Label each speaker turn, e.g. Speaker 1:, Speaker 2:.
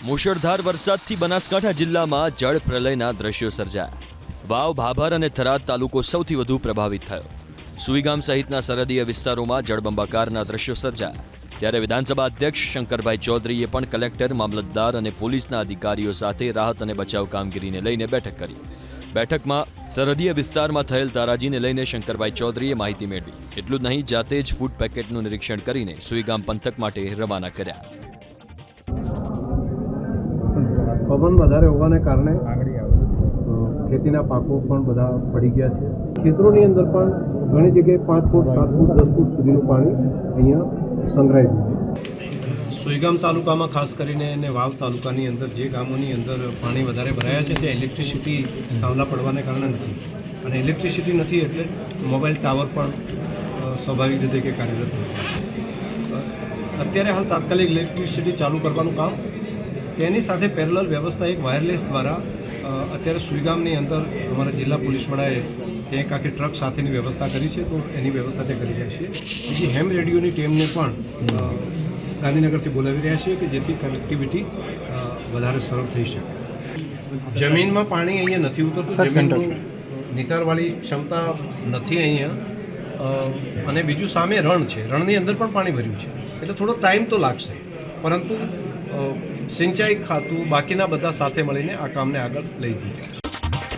Speaker 1: મુશળધાર વરસાદથી બનાસકાંઠા જિલ્લામાં જળ પ્રલયના દ્રશ્યો સર્જાયા। વાવ, ભાભર અને થરાદ તાલુકો સૌથી વધુ પ્રભાવિત થયો। સુઈગામ સહિતના સરહદીય વિસ્તારોમાં જળબંબાકારના દ્રશ્યો સર્જાયા। ત્યારે વિધાનસભા અધ્યક્ષ શંકરભાઈ ચૌધરીએ પણ કલેક્ટર, મામલતદાર અને પોલીસના અધિકારીઓ સાથે રાહત અને બચાવ કામગીરીને લઈને બેઠક કરી। બેઠકમાં સરહદીય વિસ્તારમાં થયેલ તારાજીને લઈને શંકરભાઈ ચૌધરીએ માહિતી મેળવી। એટલું જ નહીં, જાતે જ ફૂડ પેકેટનું નિરીક્ષણ કરીને સુઈગામ પંથક માટે રવાના કર્યા।
Speaker 2: પવન વધારે હોવાને કારણે ખેતીના પાકો પણ બધા પડી ગયા છે। ખેતરોની અંદર પણ ઘણી જગ્યાએ 5 ફૂટ, 7 ફૂટ, 10 ફૂટ સુધીનું પાણી અહીંયા સંગ્રહાઈ ગયું। સુઈગામ તાલુકામાં ખાસ કરીને અને વાવ તાલુકાની અંદર જે ગામોની અંદર પાણી વધારે ભરાયા છે ત્યાં ઇલેક્ટ્રિસિટી થાંભલા પડવાને કારણે નથી, અને ઇલેક્ટ્રિસિટી નથી એટલે મોબાઈલ ટાવર પણ સ્વાભાવિક રીતે કે કાર્યરત નથી। અત્યારે હાલ તાત્કાલિક ઇલેક્ટ્રિસિટી ચાલુ કરવાનું કામ, તેની સાથે પેરેલલ વ્યવસ્થા એક વાયરલેસ દ્વારા અત્યારે સુઈગામની અંદર અમારા જિલ્લા પોલીસ વડાએ ત્યાં એક આખી ટ્રક સાથેની વ્યવસ્થા કરી છે, તો એની વ્યવસ્થા તે કરી રહ્યા છીએ। બીજી હેમ રેડિયોની ટીમને પણ ગાંધીનગરથી બોલાવી રહ્યા છીએ કે જેથી કનેક્ટિવિટી વધારે સરળ થઈ શકે। જમીનમાં પાણી અહીંયા નથી ઉતરતું, જમીનનું નિતારવાળી ક્ષમતા નથી અહીંયા, અને બીજું સામે રણ છે, રણની અંદર પણ પાણી ભર્યું છે, એટલે થોડો ટાઈમ તો લાગશે, પરંતુ સિંચાઈ ખાતું બાકીના બધા સાથે મળીને આ કામને આગળ લઈ જઈએ।